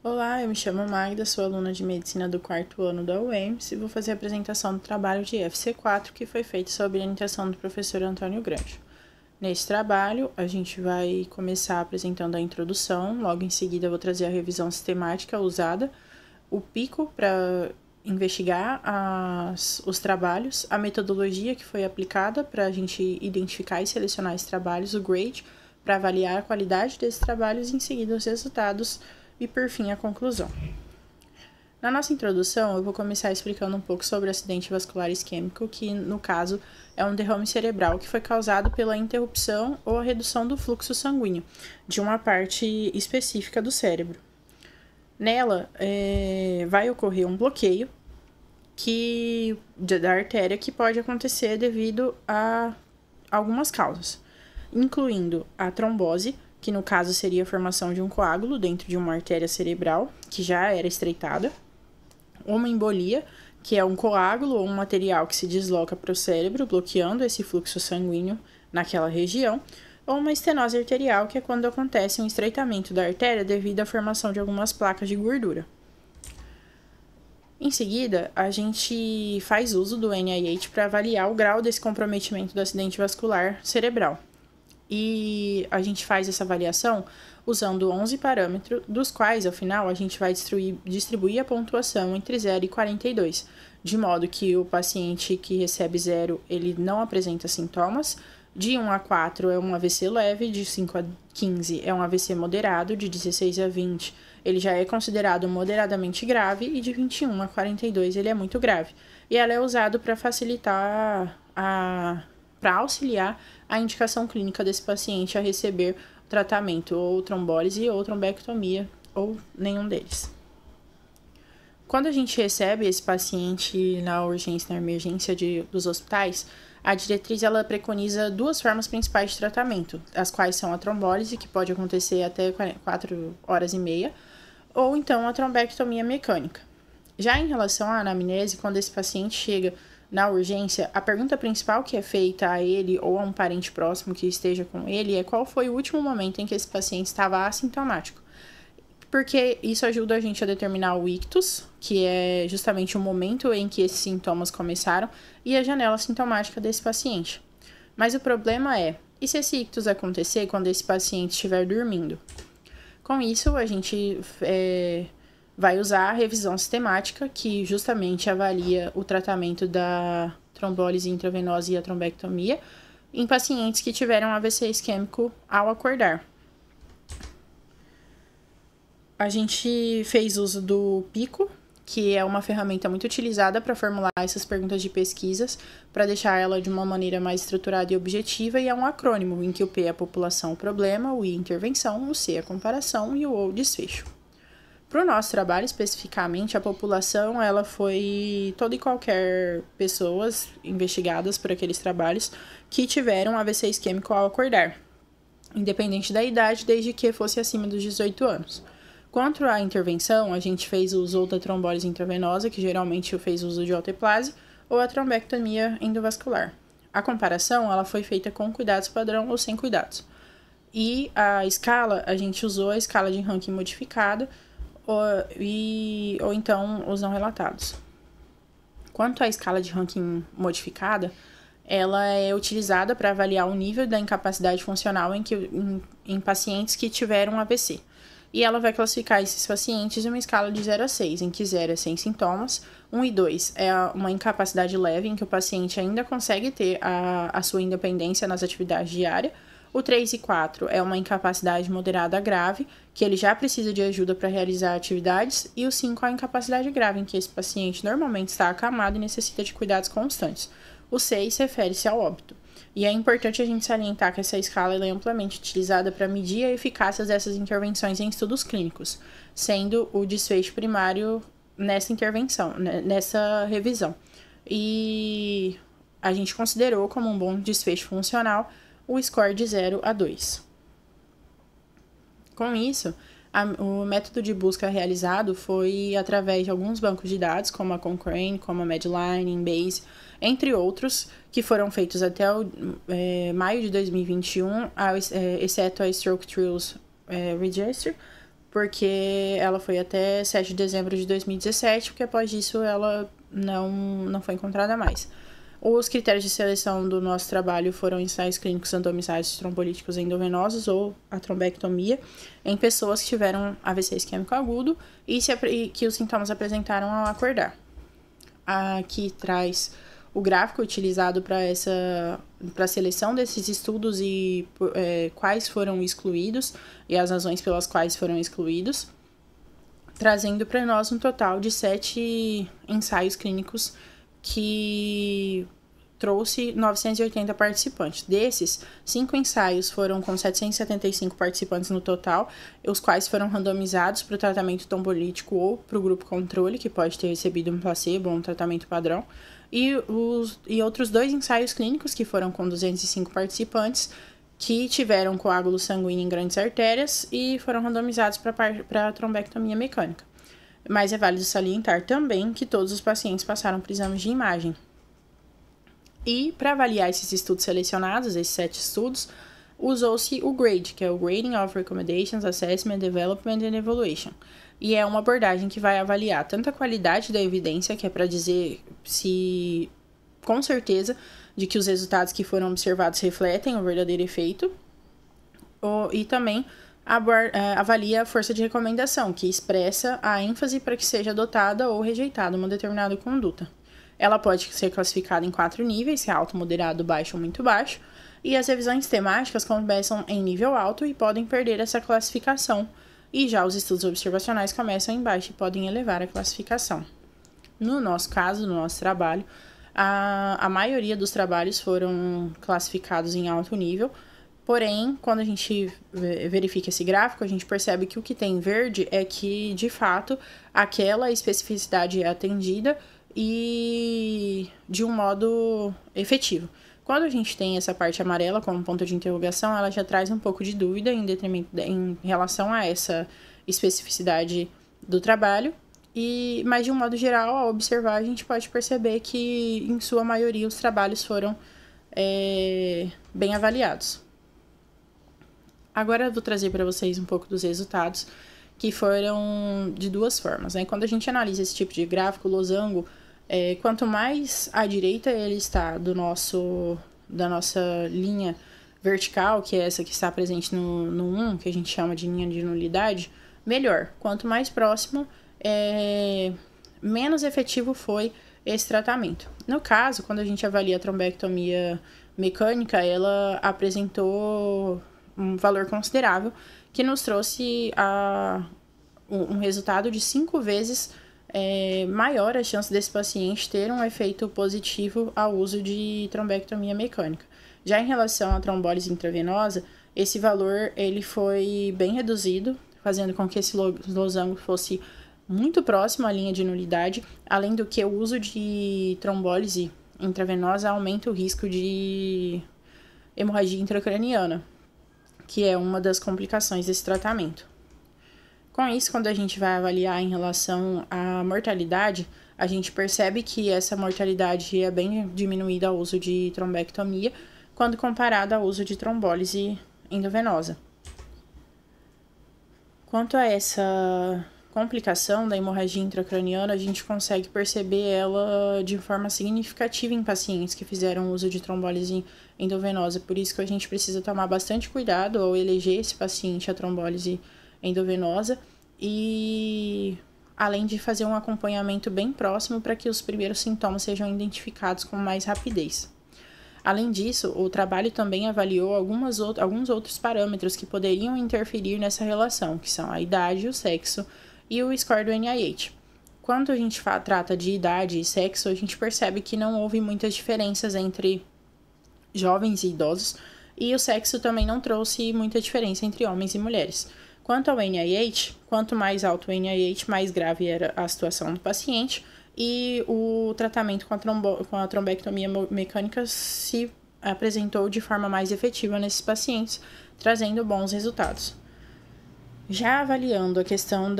Olá, eu me chamo Magda, sou aluna de Medicina do quarto ano da UEMS e vou fazer a apresentação do trabalho de FC4 que foi feito sob orientação do professor Antônio Grande. Nesse trabalho, a gente vai começar apresentando a introdução, logo em seguida eu vou trazer a revisão sistemática usada, o PICO para investigar os trabalhos, a metodologia que foi aplicada para a gente identificar e selecionar esses trabalhos, o grade, para avaliar a qualidade desses trabalhos e em seguida os resultados e, por fim, a conclusão. Na nossa introdução, eu vou começar explicando um pouco sobre o acidente vascular isquêmico, que, no caso, é um derrame cerebral que foi causado pela interrupção ou a redução do fluxo sanguíneo de uma parte específica do cérebro. Nela, vai ocorrer um bloqueio da artéria que pode acontecer devido a algumas causas, incluindo a trombose, que no caso seria a formação de um coágulo dentro de uma artéria cerebral, que já era estreitada, uma embolia, que é um coágulo ou um material que se desloca para o cérebro, bloqueando esse fluxo sanguíneo naquela região, ou uma estenose arterial, que é quando acontece um estreitamento da artéria devido à formação de algumas placas de gordura. Em seguida, a gente faz uso do NIH para avaliar o grau desse comprometimento do acidente vascular cerebral. E a gente faz essa avaliação usando 11 parâmetros, dos quais, ao final, a gente vai distribuir a pontuação entre 0 e 42, de modo que o paciente que recebe 0, ele não apresenta sintomas, de 1 a 4 é um AVC leve, de 5 a 15 é um AVC moderado, de 16 a 20 ele já é considerado moderadamente grave e de 21 a 42 ele é muito grave. E ela é usada para facilitar para auxiliar a indicação clínica desse paciente a receber tratamento ou trombólise ou trombectomia ou nenhum deles. Quando a gente recebe esse paciente na urgência, na emergência dos hospitais, a diretriz ela preconiza duas formas principais de tratamento, as quais são a trombólise, que pode acontecer até 4 horas e meia, ou então a trombectomia mecânica. Já em relação à anamnese, quando esse paciente chega na urgência, a pergunta principal que é feita a ele ou a um parente próximo que esteja com ele é qual foi o último momento em que esse paciente estava assintomático. Porque isso ajuda a gente a determinar o ictus, que é justamente o momento em que esses sintomas começaram, e a janela sintomática desse paciente. Mas o problema é, e se esse ictus acontecer quando esse paciente estiver dormindo? Com isso, a gente vai usar a revisão sistemática, que justamente avalia o tratamento da trombólise intravenosa e a trombectomia em pacientes que tiveram AVC isquêmico ao acordar. A gente fez uso do PICO, que é uma ferramenta muito utilizada para formular essas perguntas de pesquisas, para deixar ela de uma maneira mais estruturada e objetiva, e é um acrônimo em que o P é a população, o problema, o I intervenção, o C a comparação e o O desfecho. Para o nosso trabalho, especificamente, a população ela foi toda e qualquer pessoas investigadas por aqueles trabalhos que tiveram AVC isquêmico ao acordar, independente da idade, desde que fosse acima dos 18 anos. Quanto à intervenção, a gente fez uso da trombólise intravenosa, que geralmente fez uso de alteplase, ou a trombectomia endovascular. A comparação ela foi feita com cuidados padrão ou sem cuidados. E a escala, a gente usou a escala de Rankin modificada, ou então os não relatados. Quanto à escala de Rankin modificada, ela é utilizada para avaliar o nível da incapacidade funcional em pacientes que tiveram AVC. E ela vai classificar esses pacientes em uma escala de 0 a 6, em que 0 é sem sintomas, 1 e 2 é uma incapacidade leve, em que o paciente ainda consegue ter a sua independência nas atividades diárias, o 3 e 4 é uma incapacidade moderada a grave, que ele já precisa de ajuda para realizar atividades, e o 5 é a incapacidade grave, em que esse paciente normalmente está acamado e necessita de cuidados constantes. O 6 refere-se ao óbito. E é importante a gente salientar que essa escala é amplamente utilizada para medir a eficácia dessas intervenções em estudos clínicos, sendo o desfecho primário nessa intervenção, nessa revisão. E a gente considerou como um bom desfecho funcional o score de 0 a 2. Com isso, o método de busca realizado foi através de alguns bancos de dados, como a Cochrane, como a Medline, Embase, entre outros, que foram feitos até maio de 2021, exceto a Stroke Trials Register, porque ela foi até 7 de dezembro de 2017, porque após disso ela não foi encontrada mais. Os critérios de seleção do nosso trabalho foram ensaios clínicos randomizados trombolíticos endovenosos ou a trombectomia em pessoas que tiveram AVC isquêmico agudo e que os sintomas apresentaram ao acordar. Aqui traz o gráfico utilizado para a seleção desses estudos e quais foram excluídos e as razões pelas quais foram excluídos, trazendo para nós um total de 7 ensaios clínicos que trouxe 980 participantes. Desses, 5 ensaios foram com 775 participantes no total, os quais foram randomizados para o tratamento trombolítico ou para o grupo controle, que pode ter recebido um placebo ou um tratamento padrão, e outros 2 ensaios clínicos, que foram com 205 participantes, que tiveram coágulo sanguíneo em grandes artérias e foram randomizados para a trombectomia mecânica. Mas é válido salientar também que todos os pacientes passaram por exames de imagem. E para avaliar esses estudos selecionados, esses 7 estudos, usou-se o GRADE, que é o Grading of Recommendations, Assessment, Development and Evaluation. E é uma abordagem que vai avaliar tanto a qualidade da evidência, que é para dizer se, com certeza, de que os resultados que foram observados refletem o verdadeiro efeito, e também avalia a força de recomendação, que expressa a ênfase para que seja adotada ou rejeitada uma determinada conduta. Ela pode ser classificada em 4 níveis, que é alto, moderado, baixo ou muito baixo, e as revisões temáticas começam em nível alto e podem perder essa classificação, e já os estudos observacionais começam em baixo e podem elevar a classificação. No nosso caso, no nosso trabalho, a maioria dos trabalhos foram classificados em alto nível. Porém, quando a gente verifica esse gráfico, a gente percebe que o que tem em verde é que, de fato, aquela especificidade é atendida e de um modo efetivo. Quando a gente tem essa parte amarela como ponto de interrogação, ela já traz um pouco de dúvida em relação a essa especificidade do trabalho, mas de um modo geral, ao observar, a gente pode perceber que, em sua maioria, os trabalhos foram bem avaliados. Agora eu vou trazer para vocês um pouco dos resultados, que foram de 2 formas, né? Quando a gente analisa esse tipo de gráfico, o losango, quanto mais à direita ele está da nossa linha vertical, que é essa que está presente no 1, que a gente chama de linha de nulidade, melhor. Quanto mais próximo, menos efetivo foi esse tratamento. No caso, quando a gente avalia a trombectomia mecânica, ela apresentou um valor considerável, que nos trouxe um resultado de 5 vezes maior a chance desse paciente ter um efeito positivo ao uso de trombectomia mecânica. Já em relação à trombólise intravenosa, esse valor ele foi bem reduzido, fazendo com que esse losango fosse muito próximo à linha de nulidade, além do que o uso de trombólise intravenosa aumenta o risco de hemorragia intracraniana, que é uma das complicações desse tratamento. Com isso, quando a gente vai avaliar em relação à mortalidade, a gente percebe que essa mortalidade é bem diminuída ao uso de trombectomia, quando comparada ao uso de trombólise endovenosa. Quanto a essa complicação da hemorragia intracraniana, a gente consegue perceber ela de forma significativa em pacientes que fizeram uso de trombólise endovenosa. Por isso que a gente precisa tomar bastante cuidado ao eleger esse paciente a trombólise endovenosa e além de fazer um acompanhamento bem próximo para que os primeiros sintomas sejam identificados com mais rapidez. Além disso, o trabalho também avaliou alguns outros parâmetros que poderiam interferir nessa relação, que são a idade, o sexo e o score do NIH. Quando a gente trata de idade e sexo, a gente percebe que não houve muitas diferenças entre jovens e idosos, e o sexo também não trouxe muita diferença entre homens e mulheres. Quanto ao NIH, quanto mais alto o NIH, mais grave era a situação do paciente, e o tratamento com a trombectomia mecânica se apresentou de forma mais efetiva nesses pacientes, trazendo bons resultados. Já avaliando a questão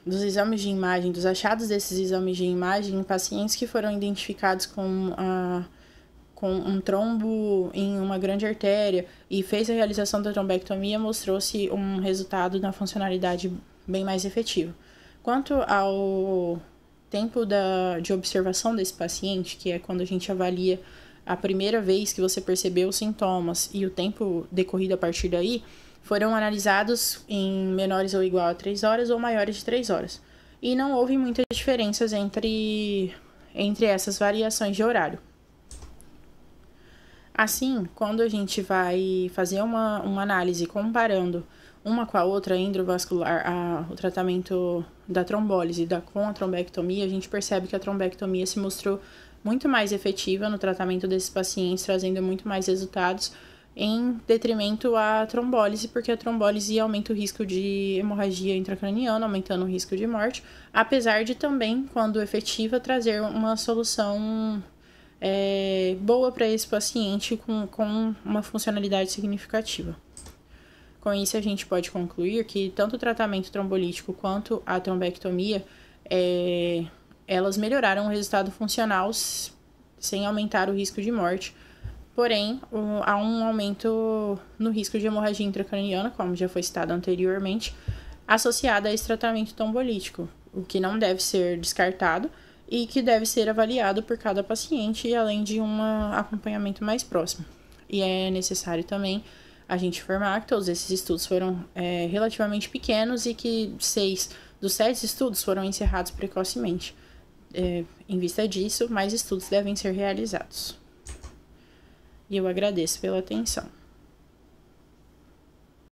dos exames de imagem, dos achados desses exames de imagem em pacientes que foram identificados com com um trombo em uma grande artéria e fez a realização da trombectomia, mostrou-se um resultado na funcionalidade bem mais efetivo. Quanto ao tempo de observação desse paciente, que é quando a gente avalia a primeira vez que você percebeu os sintomas e o tempo decorrido a partir daí, foram analisados em menores ou igual a 3 horas ou maiores de 3 horas. E não houve muitas diferenças entre essas variações de horário. Assim, quando a gente vai fazer uma análise comparando uma com a outra, endovascular, o tratamento da trombólise com a trombectomia, a gente percebe que a trombectomia se mostrou muito mais efetiva no tratamento desses pacientes, trazendo muito mais resultados em detrimento à trombólise, porque a trombólise aumenta o risco de hemorragia intracraniana, aumentando o risco de morte, apesar de também, quando efetiva, trazer uma solução boa para esse paciente com uma funcionalidade significativa. Com isso, a gente pode concluir que tanto o tratamento trombolítico quanto a trombectomia, elas melhoraram o resultado funcional sem aumentar o risco de morte. Porém, há um aumento no risco de hemorragia intracraniana, como já foi citado anteriormente, associado a esse tratamento trombolítico, o que não deve ser descartado e que deve ser avaliado por cada paciente, além de um acompanhamento mais próximo. E é necessário também a gente informar que todos esses estudos foram relativamente pequenos e que 6 dos 7 estudos foram encerrados precocemente. Em vista disso, mais estudos devem ser realizados. E eu agradeço pela atenção.